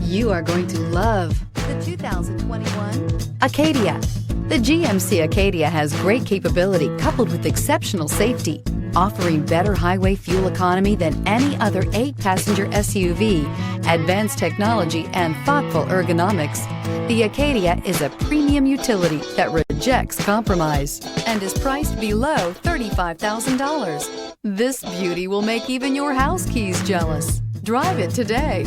You are going to love the 2021 Acadia. The GMC Acadia has great capability coupled with exceptional safety, offering better highway fuel economy than any other 8-passenger SUV, advanced technology, and thoughtful ergonomics. The Acadia is a premium utility that rejects compromise and is priced below $35,000. This beauty will make even your house keys jealous. Drive it today.